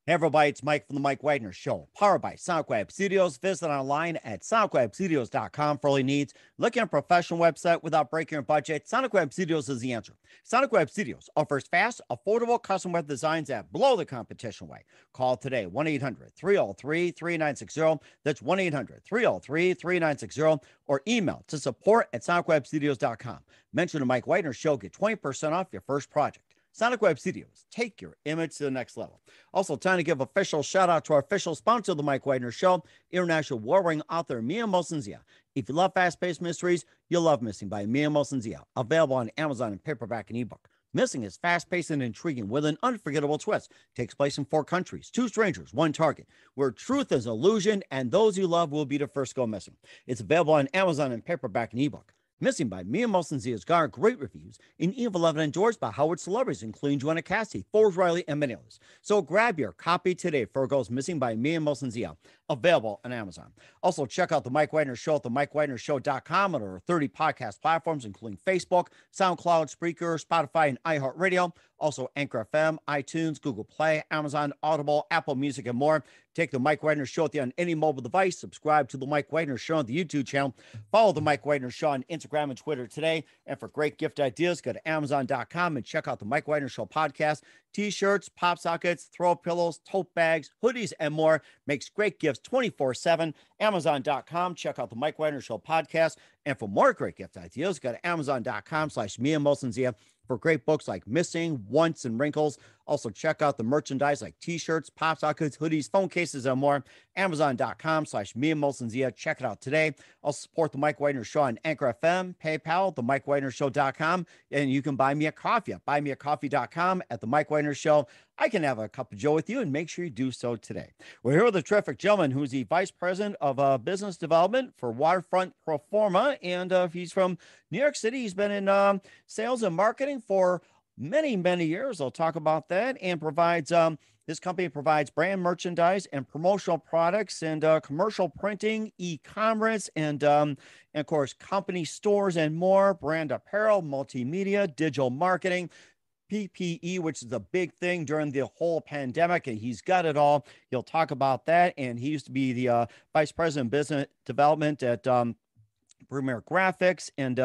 Hey everybody, it's Mike from the Mike Wagner Show, powered by SonicWeb Studios. Visit online at sonicwebstudios.com for all your needs. Looking at a professional website without breaking your budget? SonicWeb Studios is the answer. SonicWeb Studios offers fast, affordable custom web designs that blow the competition away. Call today, 1-800-303-3960. That's 1-800-303-3960. Or email to support at sonicwebstudios.com. Mention the Mike Wagner Show, get 20% off your first project. Sonic Web Studios, take your image to the next level. Also, time to give official shout out to our official sponsor of the Mike Wagner Show, international warring author Mia Mosensia. If you love fast-paced mysteries, you'll love Missing by Mia Mosensia, available on Amazon in paperback and ebook. Missing is fast-paced and intriguing with an unforgettable twist. Takes place in 4 countries, 2 strangers, 1 target, where truth is illusion and those you love will be the first to go missing. It's available on Amazon in paperback and ebook. Missing by Mia Mosensia has garnered great reviews and even loved and endorsed by Howard celebrities, including Joanna Cassidy, Forbes Riley, and many others. So grab your copy today for it goes Missing by Mia Mosensia, available on Amazon. Also, check out the Mike Wagner Show at themikewagnershow.com and over 30 podcast platforms, including Facebook, SoundCloud, Spreaker, Spotify, and iHeartRadio. Also, Anchor FM, iTunes, Google Play, Amazon, Audible, Apple Music, and more. Take the Mike Wagner Show on any mobile device. Subscribe to the Mike Wagner Show on the YouTube channel. Follow the Mike Wagner Show on Instagram and Twitter today. And for great gift ideas, go to Amazon.com and check out the Mike Wagner Show podcast. T-shirts, pop sockets, throw pillows, tote bags, hoodies, and more. Makes great gifts 24/7. Amazon.com. Check out the Mike Wagner Show podcast. And for more great gift ideas, go to Amazon.com/Mia Mosensia for great books like Missing, Once, and Wrinkles. Also, check out the merchandise like T-shirts, pop sockets, hoodies, phone cases, and more. Amazon.com/Mia Mosensia. Check it out today. Also, support the Mike Wagner Show on Anchor FM, PayPal, themikewagnershow.com, and you can buy me a coffee at buymeacoffee.com at the Mike Wagner Show. I can have a cup of joe with you, and make sure you do so today. We're here with a terrific gentleman who's the Vice President of Business Development for Waterfront Proforma, and he's from New York City. He's been in sales and marketing for many years. I'll talk about that, and provides this company provides brand merchandise and promotional products and commercial printing, e-commerce, and of course company stores and more, brand apparel, multimedia, digital marketing, PPE, which is a big thing during the whole pandemic, and he's got it all. He'll talk about that. And he used to be the Vice President of Business Development at Premier Graphics and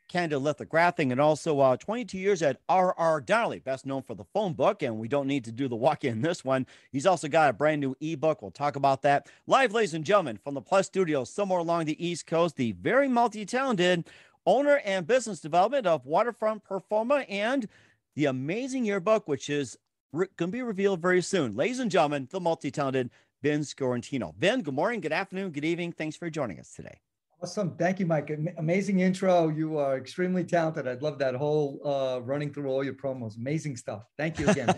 Candid Lithography, and also 22 years at R.R. Donnelley, best known for the phone book, and we don't need to do the walk-in this one. He's also got a brand new ebook. We'll talk about that. Live, ladies and gentlemen, from the Plus Studios, somewhere along the East Coast, the very multi-talented owner and business development of Waterfront Proforma and the amazing yearbook, which is going to be revealed very soon. Ladies and gentlemen, the multi-talented Vin Sciortino. Vin, good morning, good afternoon, good evening. Thanks for joining us today. Awesome. Thank you, Mike. Amazing intro. You are extremely talented. I'd love that whole running through all your promos. Amazing stuff. Thank you again.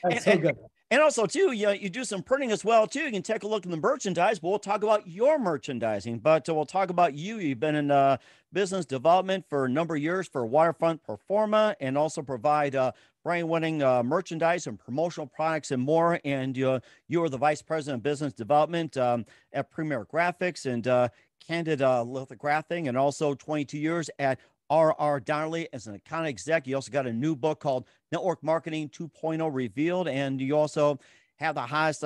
That's so good. And also, too, you do some printing as well, too. You can take a look at the merchandise, but we'll talk about your merchandising. But we'll talk about you. You've been in business development for a number of years for Waterfront Proforma, and also provide brand-winning merchandise and promotional products and more. And you are the Vice President of Business Development at Premier Graphics and Candid Lithography, and also 22 years at R.R. Donnelley as an account exec. You also got a new book called Network Marketing 2.0 Revealed, and you also have the highest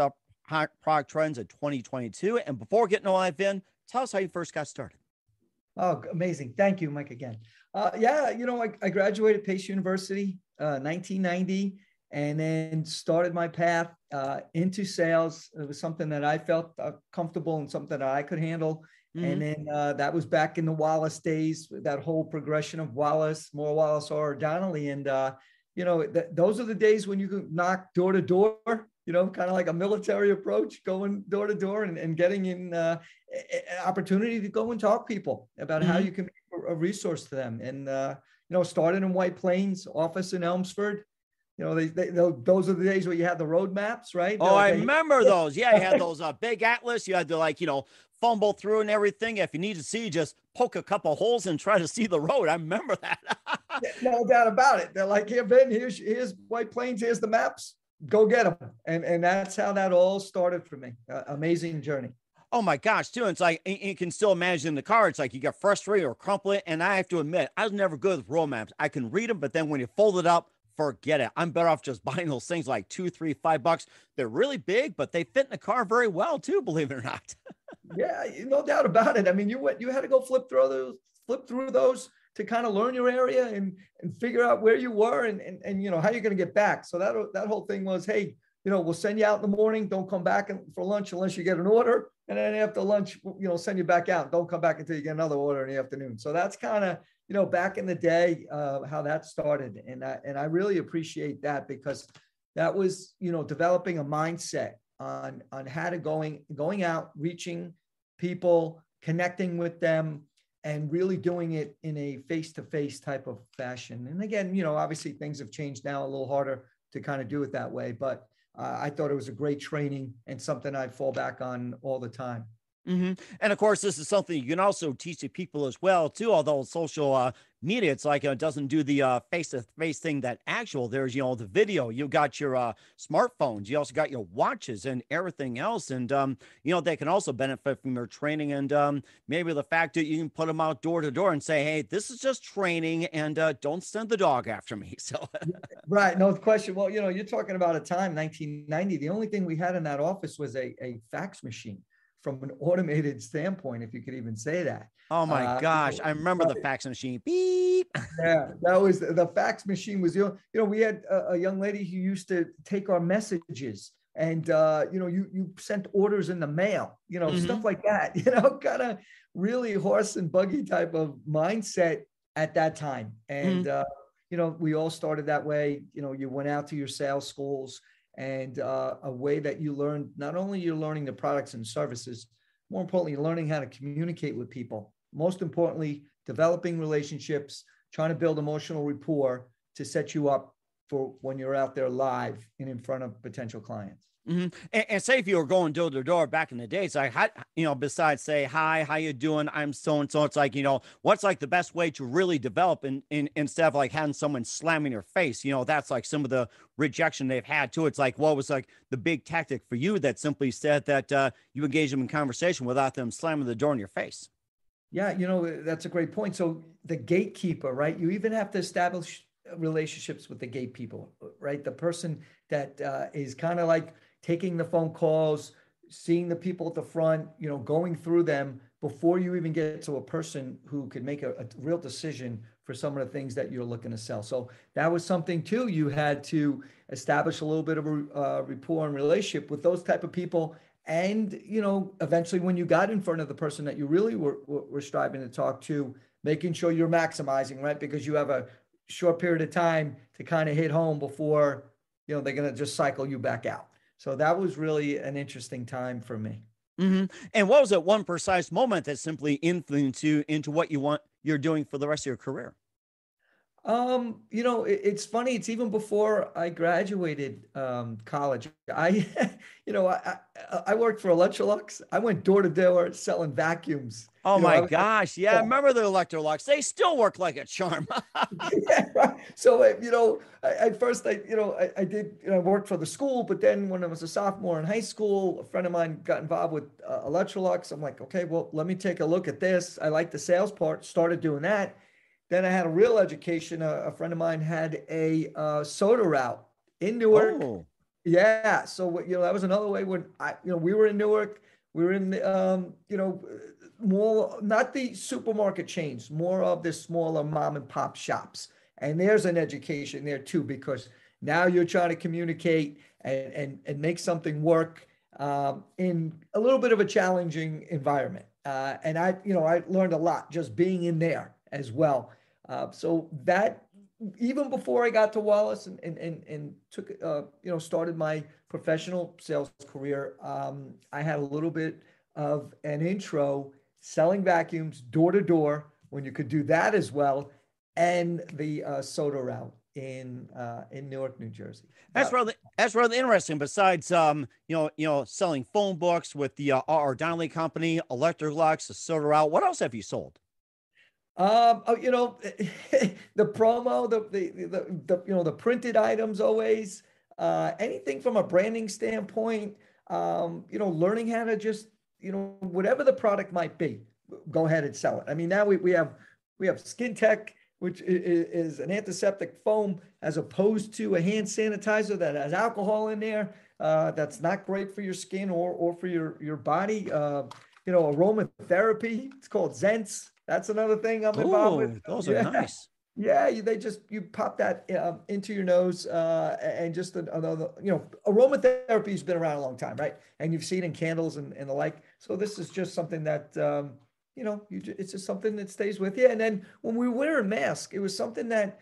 product trends of 2022. And before getting all that, Vin, tell us how you first got started. Oh, amazing. Thank you, Mike, again. I graduated Pace University 1990, and then started my path into sales. It was something that I felt comfortable and something that I could handle. Mm-hmm. And then that was back in the Wallace days, that whole progression of Wallace, more Wallace or Donnelley. And, those are the days when you can knock door to door, kind of like a military approach, going door to door and getting in opportunity to go and talk to people about mm-hmm. how you can be a resource to them. And, started in White Plains, office in Elmsford. Those are the days where you had the road maps, right? Oh, I remember those. Yeah, you had those big atlas. You had to fumble through and everything. If you need to see, just poke a couple holes and try to see the road. I remember that. No doubt about it. They're like, here, Ben, here's White Plains. Here's the maps. Go get them. And that's how that all started for me. Amazing journey. Oh my gosh, too. It's like, you can still imagine the car. It's like you get frustrated or crumple it. And I have to admit, I was never good with road maps. I can read them, but then when you fold it up, forget it. I'm better off just buying those things like 2, 3, $5. They're really big, but they fit in the car very well too, believe it or not. Yeah, no doubt about it. I mean, you had to go flip through those to kind of learn your area and figure out where you were and you know how you're going to get back. So that whole thing was, hey, you know, we'll send you out in the morning. Don't come back for lunch unless you get an order. And then after lunch, you know, send you back out. Don't come back until you get another order in the afternoon. So that's kind of, you know, back in the day, how that started. And I really appreciate that because that was, you know, developing a mindset on how to going out, reaching people, connecting with them, and really doing it in a face-to-face type of fashion. And again, you know, obviously things have changed now, a little harder to kind of do it that way, but I thought it was a great training and something I'd fall back on all the time. And of course, this is something you can also teach the people as well, too. Although social media, it's like it doesn't do the face-to-face thing that actual. There's, you know, the video. You got your smartphones. You also got your watches and everything else. And you know, they can also benefit from your training and maybe the fact that you can put them out door to door and say, "Hey, this is just training, and don't send the dog after me." So, right, no question. Well, you know, you're talking about a time, 1990. The only thing we had in that office was a fax machine. From an automated standpoint, if you could even say that. oh my gosh, I remember the fax machine. Beep. Yeah, that was the fax machine was, you know, we had a young lady who used to take our messages and, you know, you sent orders in the mail, you know, stuff like that, you know, kind of really horse and buggy type of mindset at that time. And, you know, we all started that way. You know, you went out to your sales schools and a way that you learn, not only you're learning the products and services, more importantly, learning how to communicate with people. Most importantly, developing relationships, trying to build emotional rapport to set you up for when you're out there live and in front of potential clients. And say if you were going door to door back in the day, it's like, you know, besides say, hi, how you doing? I'm so-and-so. It's like, you know, what's like the best way to really develop instead of like having someone slamming your face, you know, that's like some of the rejection they've had too. It's like, what was like the big tactic for you that simply said that you engage them in conversation without them slamming the door in your face? Yeah, you know, that's a great point. So the gatekeeper, right? You even have to establish relationships with the gatekeeper, right? The person that is kind of like taking the phone calls, seeing the people at the front, you know, going through them before you even get to a person who could make a real decision for some of the things that you're looking to sell. So that was something too. You had to establish a little bit of a rapport and relationship with those type of people. And, you know, eventually when you got in front of the person that you really were striving to talk to, making sure you're maximizing, right? Because you have a short period of time to kind of hit home before, you know, they're going to just cycle you back out. So that was really an interesting time for me. And what was that one precise moment that simply influenced you into what you're doing for the rest of your career? You know, it's funny. It's even before I graduated college. You know, I worked for Electrolux. I went door to door selling vacuums. Oh You know, my gosh. Yeah, I remember the Electrolux. They still work like a charm. yeah, right. So, you know, at first, you know, I did, you know, I worked for the school, but then when I was a sophomore in high school, a friend of mine got involved with Electrolux. I'm like, okay, well, let me take a look at this. I like the sales part, started doing that. Then I had a real education. A friend of mine had a soda route in Newark. Oh. Yeah. So, you know, that was another way when you know, we were in Newark, we were in, you know, more, not the supermarket chains, more of the smaller mom and pop shops. And there's an education there too, because now you're trying to communicate and make something work in a little bit of a challenging environment. And you know, I learned a lot just being in there as well. So that even before I got to Wallace and took, you know, started my professional sales career, I had a little bit of an intro selling vacuums door to door when you could do that as well, and the soda route in Newark, New Jersey. That's rather interesting. Besides, you know, selling phone books with the R. Donnelly Company, Electrolux, the soda route. What else have you sold? You know, the promo, the you know, the printed items always, anything from a branding standpoint, you know, learning how to just, you know, whatever the product might be, go ahead and sell it. I mean, now we have skin tech, which is an antiseptic foam as opposed to a hand sanitizer that has alcohol in there. That's not great for your skin or for your body. Aromatherapy. It's called Zents. That's another thing I'm involved with. Oh, those are Yeah. nice. Yeah, you pop that into your nose, and just another, aromatherapy has been around a long time, right? And you've seen in candles and the like. So this is just something that, it's just something that stays with you. And then when we wear a mask, it was something that,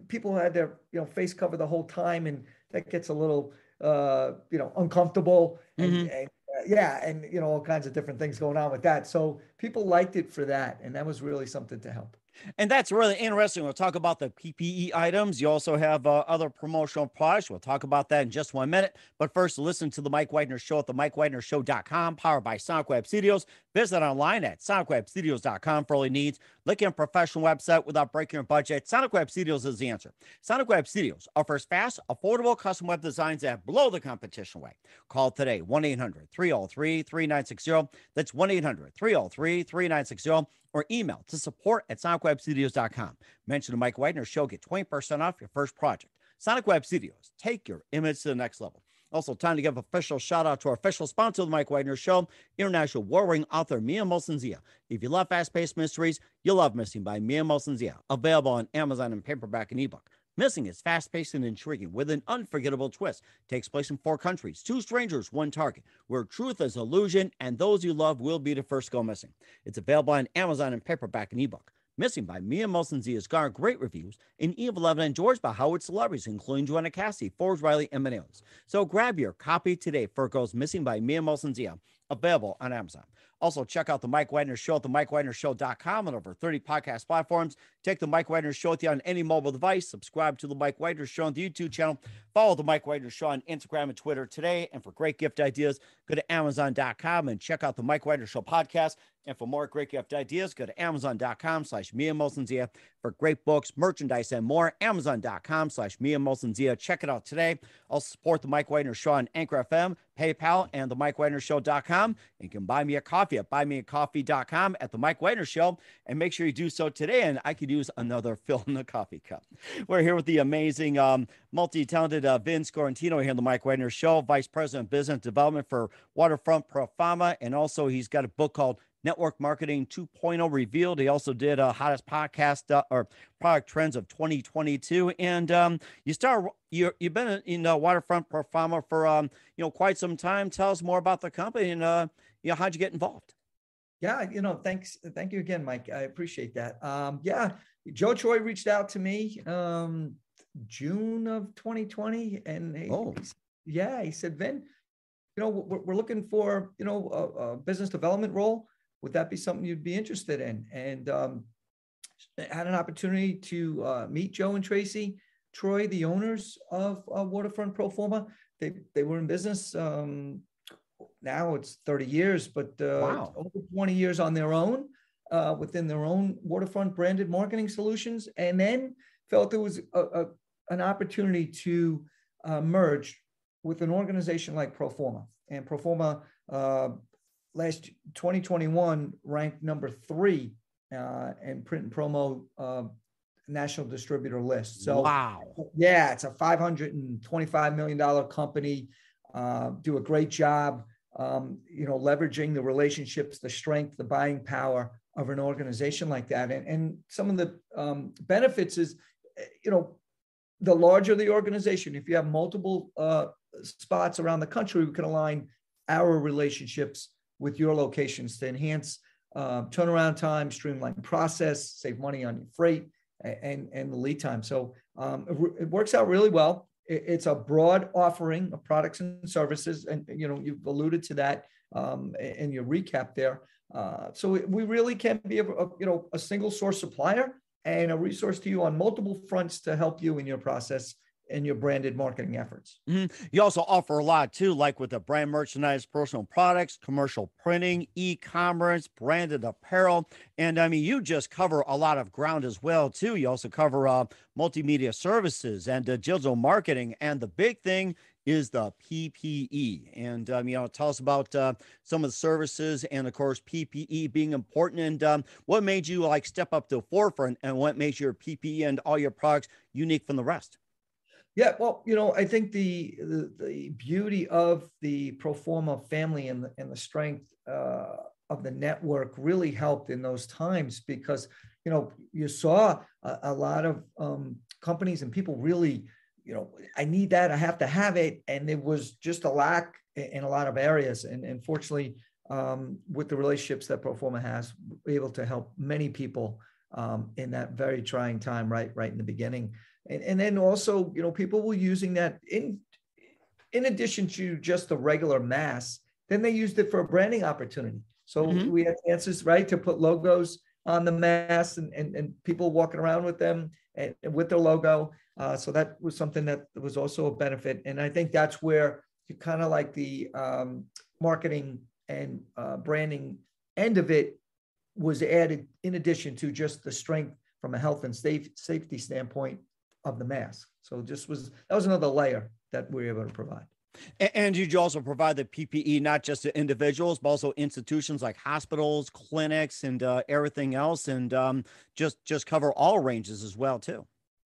people had their, face covered the whole time, and that gets a little, uncomfortable, and yeah, and all kinds of different things going on with that. So people liked it for that, and that was really something to help. And that's really interesting. We'll talk about the PPE items. You also have other promotional products. We'll talk about that in just 1 minute. But first, listen to the Mike Wagner Show at the MikeWagnerShow.com, powered by Sonic Web Studios. Visit online at SonicWebStudios.com for all your needs. Look at a professional website without breaking your budget. Sonic Web Studios is the answer. Sonic Web Studios offers fast, affordable custom web designs that blow the competition away. Call today, 1-800-303-3960. That's 1-800-303-3960. Or email to support@sonicwebstudios.com. Mention the Mike Wagner Show. Get 20% off your first project. Sonic Web Studios. Take your image to the next level. Also, time to give official shout out to our official sponsor of the Mike Wagner Show, international war-ring author Mia Molson-Zia. If you love fast-paced mysteries, you'll love Missing by Mia Molson-Zia. Available on Amazon in paperback and ebook. Missing is fast-paced and intriguing with an unforgettable twist. Takes place in 4 countries, 2 strangers, 1 target, where truth is illusion and those you love will be the first to go missing. It's available on Amazon in paperback and ebook. Missing by Mia Molson-Zia has garnered great reviews and even loved and enjoyed by Howard celebrities, including Joanna Cassidy, Forbes Riley, and many others. So grab your copy today for it goes Missing by Mia Molson-Zia, available on Amazon. Also, check out the Mike Wagner Show at the MikeWagnerShow.com and over 30 podcast platforms. Take the Mike Wagner Show with you on any mobile device. Subscribe to the Mike Wagner Show on the YouTube channel. Follow the Mike Wagner Show on Instagram and Twitter today. And for great gift ideas, go to Amazon.com and check out the Mike Wagner Show podcast. And for more great gift ideas, go to Amazon.com/Mia Molson-Zia for great books, merchandise, and more. Amazon.com/Mia Molson-Zia. Check it out today. Also support the Mike Wagner Show on Anchor FM, PayPal, and the MikeWagnerShow.com. And you can buy me a coffee at buymeacoffee.com at the Mike Wagner Show. And make sure you do so today, and I could use another fill in the coffee cup. We're here with the amazing, multi-talented Vin Sciortino here on the Mike Wagner Show, Vice President of Business Development for Waterfront Pro Pharma. And also he's got a book called Network Marketing 2.0 Revealed. He also did hottest podcast or product trends of 2022. And you've been in Waterfront Pro Pharma for quite some time. Tell us more about the company and how'd you get involved? Yeah, thanks. Thank you again, Mike. I appreciate that. Joe Choi reached out to me June of 2020, and he said, Vin, we're looking for a business development role. Would that be something you'd be interested in? And had an opportunity to meet Joe and Tracy Troy, the owners of Waterfront Pro Pharma. They were in business. Now it's 30 years, but Wow. over 20 years on their own, within their own Waterfront branded marketing solutions, and then felt there was an opportunity to merge with an organization like Pro Pharma. And Pro Pharma, last 2021 ranked number 3 in print and promo national distributor list. So wow. Yeah, it's a $525 million company. Do a great job, leveraging the relationships, the strength, the buying power of an organization like that. And some of the benefits is, the larger the organization, if you have multiple spots around the country, we can align our relationships with your locations to enhance turnaround time, streamline process, save money on your freight and the lead time. So it works out really well. It's a broad offering of products and services. And, you've alluded to that in your recap there. So we really can be a single source supplier and a resource to you on multiple fronts to help you in your process and your branded marketing efforts. Mm-hmm. You also offer a lot too, like with the brand merchandise, personal products, commercial printing, e-commerce, branded apparel. And you just cover a lot of ground as well too. You also cover multimedia services and digital marketing. And the big thing is the PPE. And, tell us about some of the services and, of course, PPE being important. And what made you like step up to the forefront, and what makes your PPE and all your products unique from the rest? Yeah, well, I think the beauty of the Proforma family and the strength of the network really helped in those times, because you saw a lot of companies and people really, I need that, I have to have it, and there was just a lack in a lot of areas. And fortunately, with the relationships that Proforma has, we're able to help many people in that very trying time, right in the beginning. And then also, people were using that in addition to just the regular mask. Then they used it for a branding opportunity. So we had chances, right, to put logos on the masks, and people walking around with them and with their logo. So that was something that was also a benefit. And I think that's where you kind of like the marketing and branding end of it was added, in addition to just the strength from a health and safety standpoint of the mask. So that was another layer that we were able to provide. And did you also provide the PPE not just to individuals, but also institutions like hospitals, clinics, and everything else, and just cover all ranges as well too?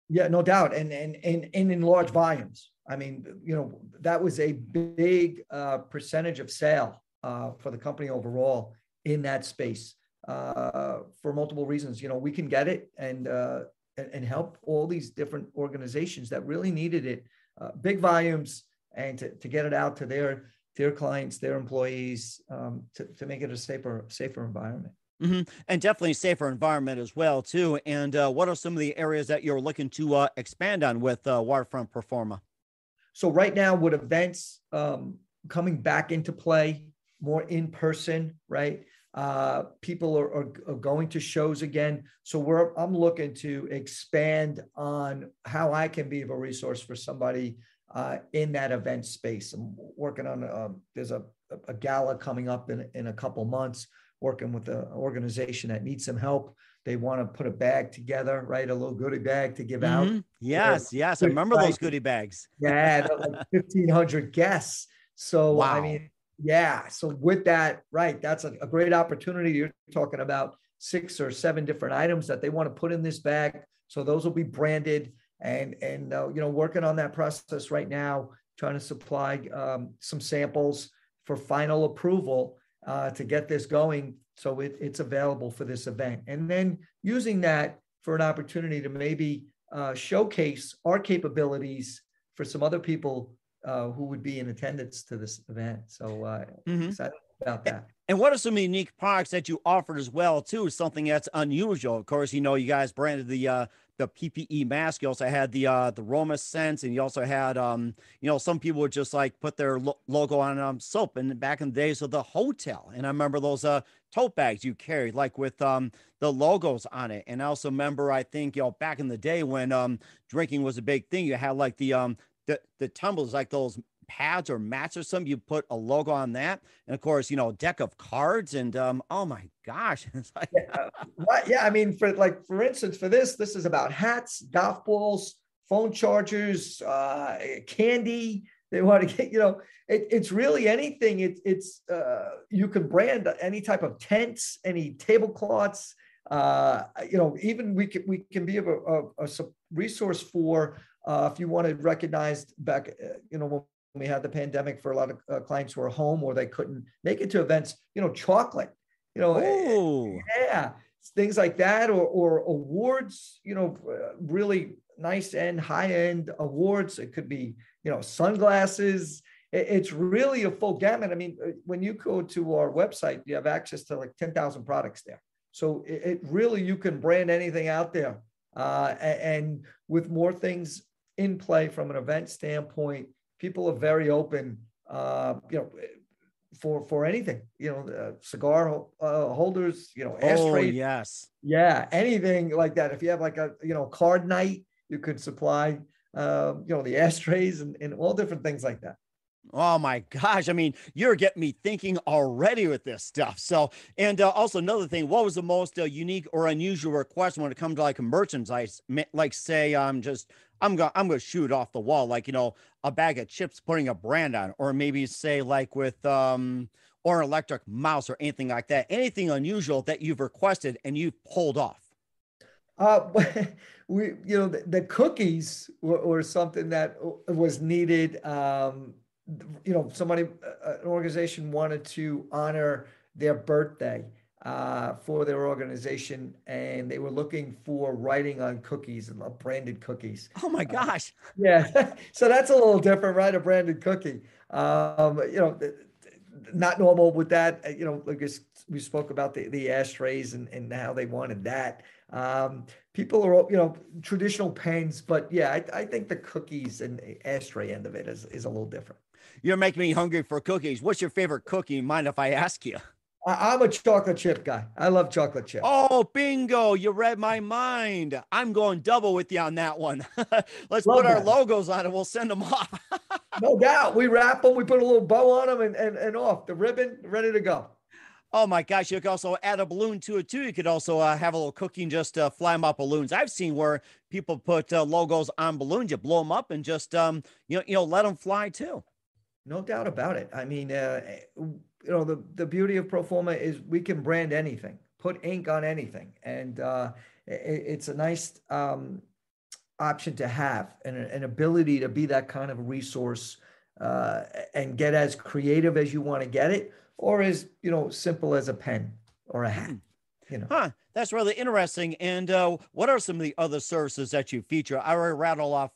Yeah, no doubt, and in large volumes. I mean, that was a big percentage of sale for the company overall in that space for multiple reasons. We can get it and help all these different organizations that really needed it, big volumes, and to get it out to their clients, their employees, to make it a safer environment. And definitely a safer environment as well too. And what are some of the areas that you're looking to expand on with Waterfront Proforma? So right now, with events coming back into play, more in person, right? People are going to shows again. So I'm looking to expand on how I can be of a resource for somebody in that event space. I'm working on there's a gala coming up in a couple months, working with an organization that needs some help. They want to put a bag together, right? A little goodie bag to give out. Yes. I remember those goodie bags. Yeah, like 1,500 guests. So, wow. I mean, yeah. So with that, right, that's a great opportunity. You're talking about 6 or 7 different items that they want to put in this bag. So those will be branded, and working on that process right now, trying to supply some samples for final approval to get this going, so it's available for this event. And then using that for an opportunity to maybe showcase our capabilities for some other people who would be in attendance to this event. So excited about that. And what are some unique products that you offered as well too? Something that's unusual. Of course, you guys branded the PPE mask. You also had the Roma scents, and you also had some people would just like put their logo on soap. And back in the days of the hotel, and I remember those tote bags you carried like with the logos on it. And I also remember, I think back in the day when drinking was a big thing, you had like the tumblers, like those pads or mats or something, you put a logo on that, and of course deck of cards, and oh my gosh. It's like, yeah, I mean, for instance, for this is about hats, golf balls, phone chargers, candy. They want to get, it's really anything. It's you can brand any type of tents, any tablecloths. Even we can be a resource for if you wanted recognized back, when we had the pandemic, for a lot of clients who are home or they couldn't make it to events, chocolate, yeah, things like that, or awards, really nice and high-end awards. It could be, sunglasses. It's really a full gamut. I mean, when you go to our website, you have access to like 10,000 products there. So it really, you can brand anything out there. And with more things in play from an event standpoint, people are very open, for anything, cigar holders, ashtrays. Oh, yes. Yeah, anything like that. If you have like a, card night, you could supply, the ashtrays and all different things like that. Oh my gosh. I mean, you're getting me thinking already with this stuff. So, and also another thing, what was the most unique or unusual request when it comes to like merchandise? Like say, just I'm gonna shoot off the wall, like, a bag of chips putting a brand on, or maybe say like with or an electric mouse or anything like that. Anything unusual that you've requested and you've pulled off. Uh, the cookies were something that was needed. Somebody, an organization wanted to honor their birthday for their organization, and they were looking for writing on cookies and branded cookies. Oh my gosh. Yeah, so that's a little different, right? A branded cookie. Not normal with that. Like we spoke about the ashtrays and how they wanted that. People are, traditional pens, but yeah, I think the cookies and the ashtray end of it is a little different. You're making me hungry for cookies. What's your favorite cookie? Mind if I ask you? I'm a chocolate chip guy. I love chocolate chips. Oh, bingo. You read my mind. I'm going double with you on that one. Let's put Love our that. logos on it. We'll send them off. No doubt. We wrap them, we put a little bow on them and off the ribbon, ready to go. Oh my gosh. You could also add a balloon to it too. You could also have a little cooking, just fly them up balloons. I've seen where people put logos on balloons. You blow them up and just, let them fly too. No doubt about it. I mean, the beauty of Proforma is we can brand anything, put ink on anything, and it's a nice option to have, and an ability to be that kind of resource and get as creative as you want to get it, or as simple as a pen or a hat. Huh. That's really interesting. And what are some of the other services that you feature? I already rattle off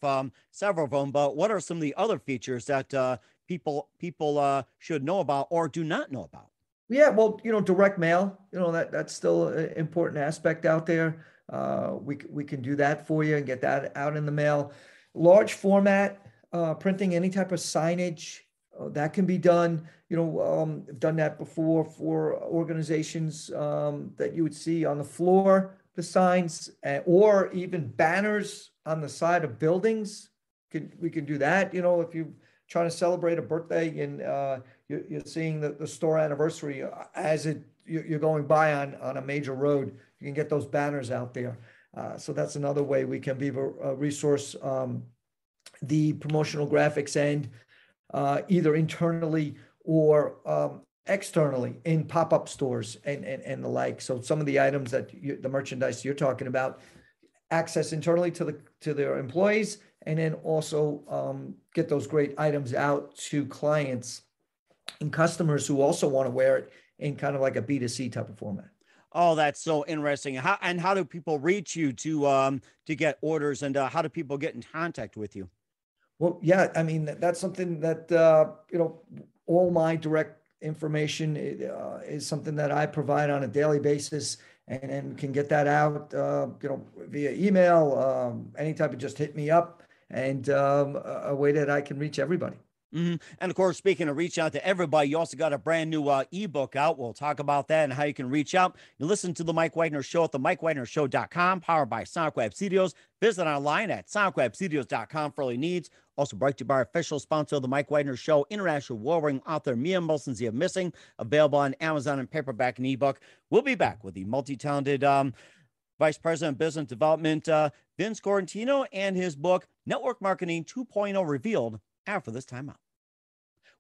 several of them, but what are some of the other features that people should know about or do not know about? Yeah, well, direct mail, that's still an important aspect out there. We can do that for you and get that out in the mail. Large format, printing any type of signage, that can be done. I've done that before for organizations that you would see on the floor, the signs, or even banners on the side of buildings. We can do that. If you trying to celebrate a birthday and you're seeing the store anniversary as you're going by on a major road, you can get those banners out there. So that's another way we can be a resource. The promotional graphics end, either internally or externally in pop-up stores and the like. So some of the items that the merchandise you're talking about, access internally to their employees, and then also get those great items out to clients and customers who also want to wear it in kind of like a B2C type of format. Oh, that's so interesting. How do people reach you to get orders, and how do people get in contact with you? Well, yeah, I mean, that's something that, all my direct information is something that I provide on a daily basis, and can get that out, via email, any type of, just hit me up, and a way that I can reach everybody. And of course, speaking of reach out to everybody, you also got a brand new ebook out. We'll talk about that and how you can reach out. You listen to the Mike Wagner Show at the MikeWagnerShow.com, powered by Sonic Web Studios. Visit online at SonicWebStudios.com for all your needs. Also brought to you by our official sponsor of the Mike Wagner Show, international war-ring author Mia Molson's The Missing, available on Amazon and paperback and ebook. We'll be back with the multi-talented Vice President of Business Development, Vin Sciortino, and his book, Network Marketing 2.0 Revealed, after this time out.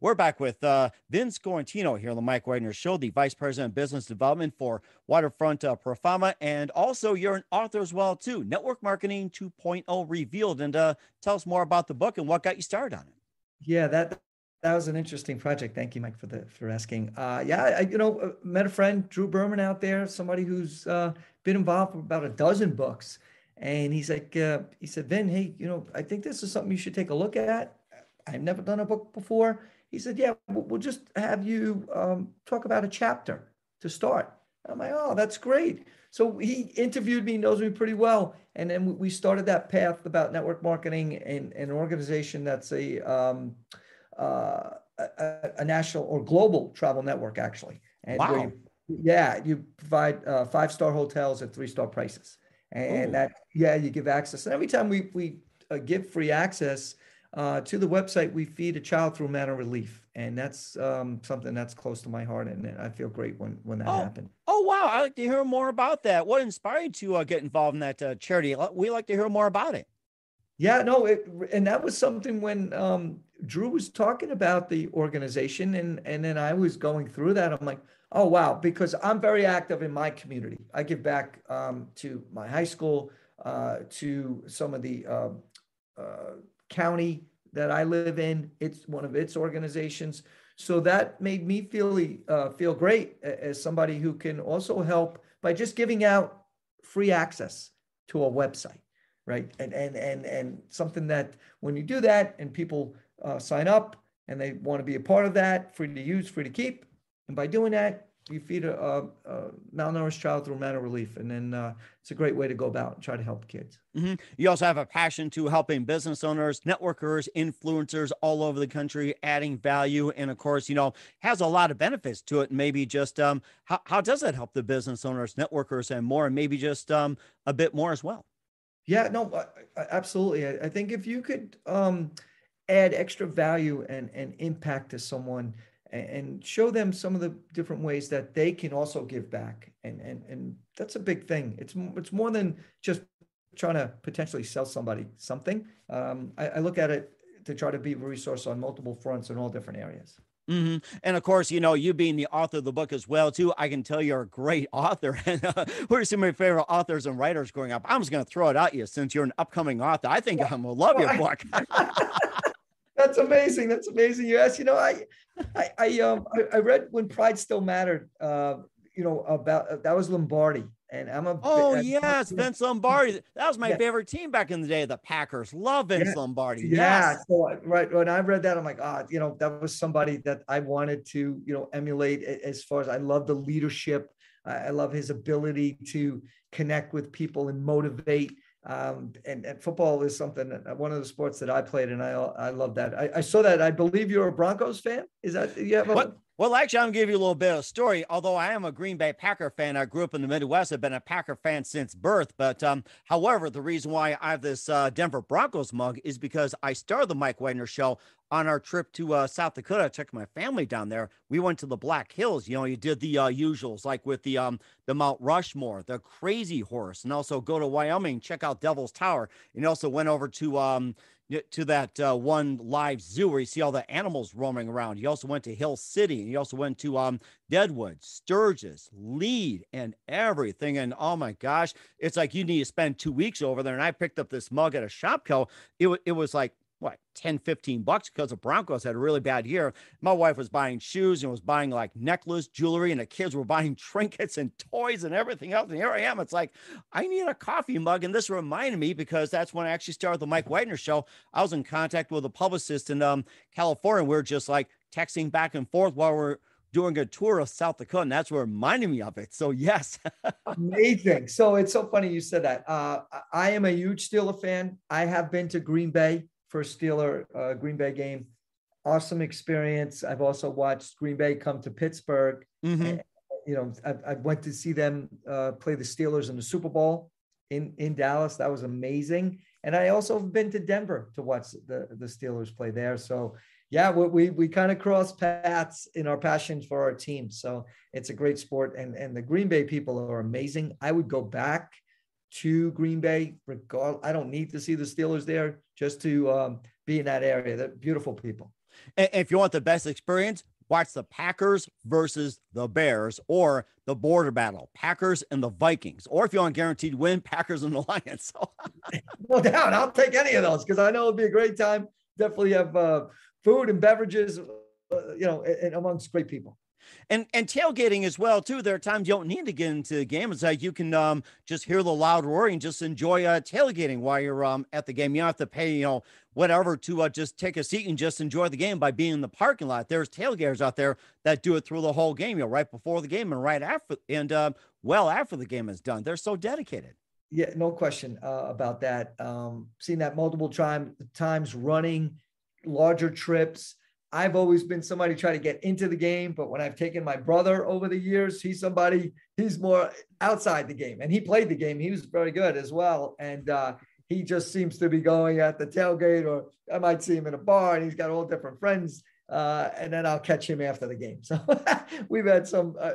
We're back with Vin Sciortino here on the Mike Wagner Show, the Vice President of Business Development for Waterfront Proforma, and also you're an author as well, too. Network Marketing 2.0 Revealed, and tell us more about the book and what got you started on it. Yeah, that was an interesting project. Thank you, Mike, for asking. Yeah, I met a friend, Drew Berman, out there, somebody who's been involved with about a dozen books, and he's like, he said, Vin, hey, I think this is something you should take a look at. I've never done a book before. He said, yeah, we'll just have you talk about a chapter to start. I'm like, oh, that's great. So he interviewed me, knows me pretty well. And then we started that path about network marketing and an organization that's a national or global travel network, actually. And wow. You provide 5-star hotels at 3-star prices. And you give access. And every time we give free access, to the website, we feed a child through Manor Relief, and that's something that's close to my heart, and I feel great when that happened. Oh, wow. I'd like to hear more about that. What inspired you to get involved in that charity? We like to hear more about it. Yeah, no, and that was something when Drew was talking about the organization, and then I was going through that. I'm like, oh wow, because I'm very active in my community. I give back to my high school, to some of the county that I live in. It's one of its organizations. So that made me feel great as somebody who can also help by just giving out free access to a website, right? And something that when you do that and people sign up and they want to be a part of that, free to use, free to keep, and by doing that, you feed a malnourished child through manna relief, and then it's a great way to go about and try to help kids. Mm-hmm. You also have a passion to helping business owners, networkers, influencers all over the country, adding value, and of course, has a lot of benefits to it. Maybe just how does that help the business owners, networkers, and more, and maybe just a bit more as well. Yeah, no, absolutely. I think if you could add extra value and impact to someone and show them some of the different ways that they can also give back, and that's a big thing. It's more than just trying to potentially sell somebody something. I look at it to try to be a resource on multiple fronts in all different areas. Mm-hmm. And of course, you being the author of the book as well, too, I can tell you're a great author. And who are some of your favorite authors and writers growing up? I'm just going to throw it at you since you're an upcoming author. I think I'm going to love your book. That's amazing. That's amazing. Yes, I read When Pride Still Mattered. About that was Lombardi, and Oh, yes, Vince Lombardi. That was my favorite team back in the day, the Packers. Love Vince Lombardi. Yeah. Yes. So right when I read that, I'm like, that was somebody that I wanted to, emulate. As far as I love the leadership, I love his ability to connect with people and motivate. And football is something one of the sports that I played, and I love that. I saw that. I believe you're a Broncos fan. Is that what? Well, actually, I'm going to give you a little bit of story. Although I am a Green Bay Packer fan, I grew up in the Midwest. I've been a Packer fan since birth. But however, the reason why I have this Denver Broncos mug is because I started the Mike Widener Show on our trip to South Dakota. I took my family down there. We went to the Black Hills. You did the usuals, like with the Mount Rushmore, the Crazy Horse, and also go to Wyoming, check out Devil's Tower. And also went over to that one live zoo where you see all the animals roaming around. You also went to Hill City, and you also went to Deadwood, Sturgis, Lead, and everything. And oh my gosh, it's like you need to spend 2 weeks over there. And I picked up this mug at a Shopko. It was like, what, 10, $15 because the Broncos had a really bad year. My wife was buying shoes and was buying like necklace, jewelry, and the kids were buying trinkets and toys and everything else. And here I am. It's like, I need a coffee mug. And this reminded me, because that's when I actually started the Mike Widener Show. I was in contact with a publicist in California. We are just like texting back and forth while we're doing a tour of South Dakota, and that's what reminded me of it. So yes. Amazing. So it's so funny you said that. I am a huge Steeler fan. I have been to Green Bay for Steeler Green Bay game. Awesome experience. I've also watched Green Bay come to Pittsburgh. Mm-hmm. And, I went to see them play the Steelers in the Super Bowl in Dallas. That was amazing. And I also have been to Denver to watch the Steelers play there. So yeah, we kind of cross paths in our passion for our team. So it's a great sport. And the Green Bay people are amazing. I would go back to Green Bay. I don't need to see the Steelers there, just to be in that area. They're beautiful people. And if you want the best experience, watch the Packers versus the Bears, or the border battle, Packers and the Vikings. Or if you want guaranteed win, Packers and the Lions. So. Well, down. I'll take any of those because I know it'll be a great time. Definitely have food and beverages, and amongst great people. And tailgating as well, too. There are times you don't need to get into the game. It's like you can just hear the loud roaring, just enjoy tailgating while you're at the game. You don't have to pay, whatever to just take a seat and just enjoy the game by being in the parking lot. There's tailgaters out there that do it through the whole game, right before the game and right after, and well after the game is done. They're so dedicated. Yeah, no question about that. Seen that multiple times running larger trips. I've always been somebody try to get into the game, but when I've taken my brother over the years, he's more outside the game, and he played the game. He was very good as well. And he just seems to be going at the tailgate, or I might see him in a bar and he's got all different friends. And then I'll catch him after the game. So we've had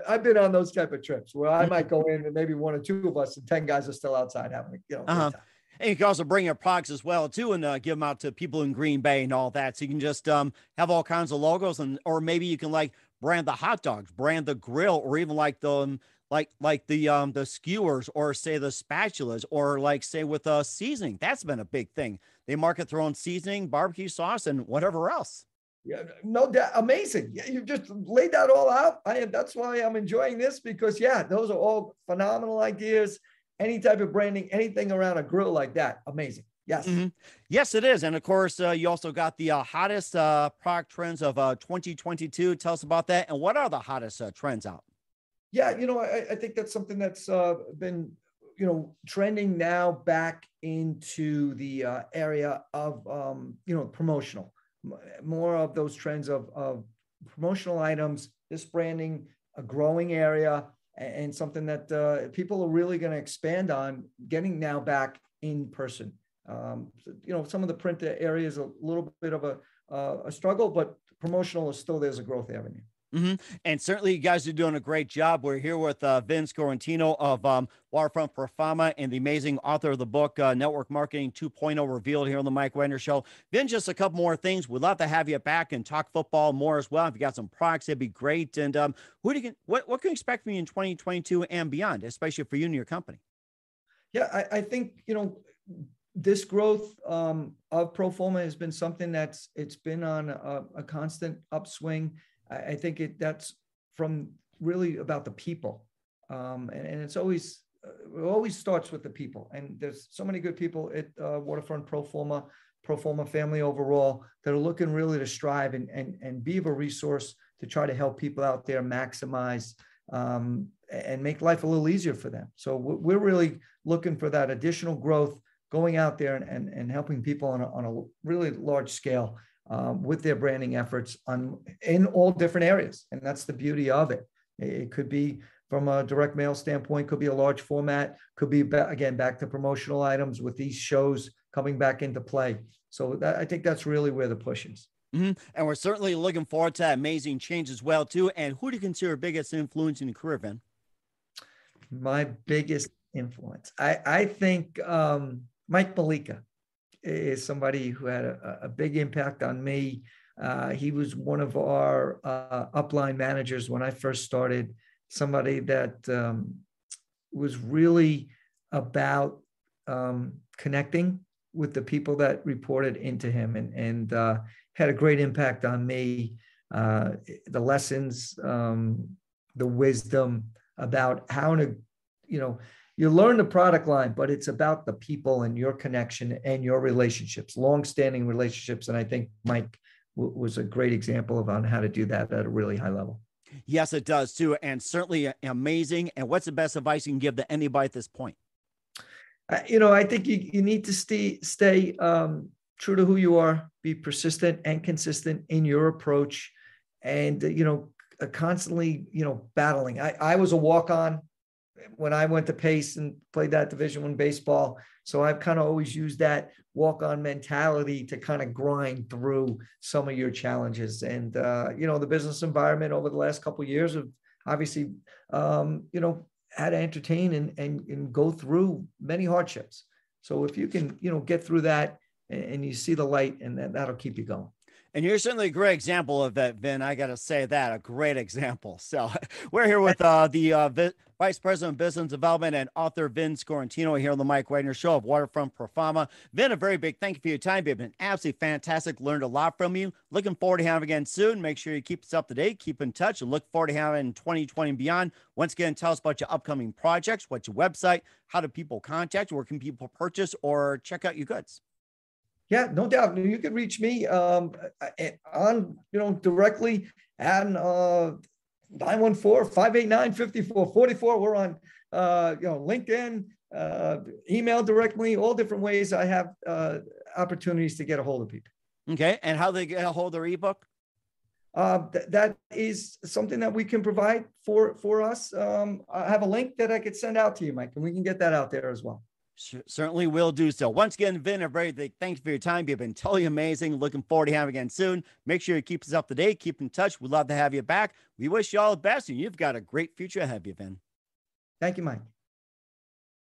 I've been on those type of trips where I might go in and maybe one or two of us and 10 guys are still outside having, a great time. And you can also bring your products as well too, and give them out to people in Green Bay and all that. So you can just have all kinds of logos, and or maybe you can like brand the hot dogs, brand the grill, or even like the the skewers, or say the spatulas, or like say with seasoning. That's been a big thing. They market their own seasoning, barbecue sauce, and whatever else. Yeah, no doubt. Amazing. Yeah, you've just laid that all out. That's why I'm enjoying this, because yeah, those are all phenomenal ideas. Any type of branding, anything around a grill like that. Amazing. Yes. Mm-hmm. Yes, it is. And of course, you also got the hottest product trends of 2022. Tell us about that. And what are the hottest trends out? Yeah, I think that's something that's been, trending now back into the area of, promotional. More of those trends of promotional items, this branding, a growing area, and something that people are really going to expand on, getting now back in person. Some of the print area is a little bit of a struggle, but promotional is still, there's a growth avenue. Mm-hmm. And certainly you guys are doing a great job. We're here with Vin Sciortino of Waterfront Pro Forma, and the amazing author of the book, Network Marketing 2.0 Revealed, here on the Mike Wagner Show. Vin, just a couple more things. We'd love to have you back and talk football more as well. If you got some products, it'd be great. And what can you expect from you in 2022 and beyond, especially for you and your company? Yeah, I think, this growth of Pro Forma has been something it's been on a constant upswing. I think that's from really about the people. And it's always, it always starts with the people. And there's so many good people at Waterfront Pro Forma family overall, that are looking really to strive and be of a resource to try to help people out there maximize and make life a little easier for them. So we're really looking for that additional growth, going out there and helping people on a really large scale with their branding efforts in all different areas. And that's the beauty of it. It could be from a direct mail standpoint, could be a large format, could be, again, back to promotional items with these shows coming back into play. So I think that's really where the push is. Mm-hmm. And we're certainly looking forward to that amazing change as well, too. And who do you consider your biggest influence in your career, Vin? My biggest influence, I think Mike Malika is somebody who had a big impact on me. He was one of our upline managers when I first started, somebody that was really about connecting with the people that reported into him, and had a great impact on me. The lessons, the wisdom about how to, you learn the product line, but it's about the people and your connection and your relationships, long-standing relationships. And I think Mike was a great example of on how to do that at a really high level. Yes, it does too. And certainly amazing. And what's the best advice you can give to anybody at this point? I think you need to stay true to who you are, be persistent and consistent in your approach, and, constantly, battling. I was a walk-on when I went to Pace and played that Division I baseball. So I've kind of always used that walk-on mentality to kind of grind through some of your challenges. And, the business environment over the last couple of years have obviously, had to entertain and go through many hardships. So if you can, get through that and you see the light, and that'll keep you going. And you're certainly a great example of that, Vin. I got to say that, a great example. So we're here with the Vice President of Business Development and author Vin Sciortino here on the Mike Wagner Show of Waterfront Pro Forma. Vin, a very big thank you for your time. You've been absolutely fantastic. Learned a lot from you. Looking forward to having you again soon. Make sure you keep us up to date, keep in touch, and look forward to having in 2020 and beyond. Once again, tell us about your upcoming projects. What's your website? How do people contact you? Where can people purchase or check out your goods? Yeah, no doubt. You can reach me on, directly at 914-589-5444. We're on, LinkedIn, email directly, all different ways. I have opportunities to get a hold of people. Okay. And how they get a hold of their ebook? That is something that we can provide for us. I have a link that I could send out to you, Mike, and we can get that out there as well. Certainly will do so. Once again, Vin, a very big thank you for your time. You've been totally amazing. Looking forward to having you again soon. Make sure you keep us up to date. Keep in touch. We'd love to have you back. We wish you all the best, and you've got a great future ahead of you, Vin. Thank you, Mike.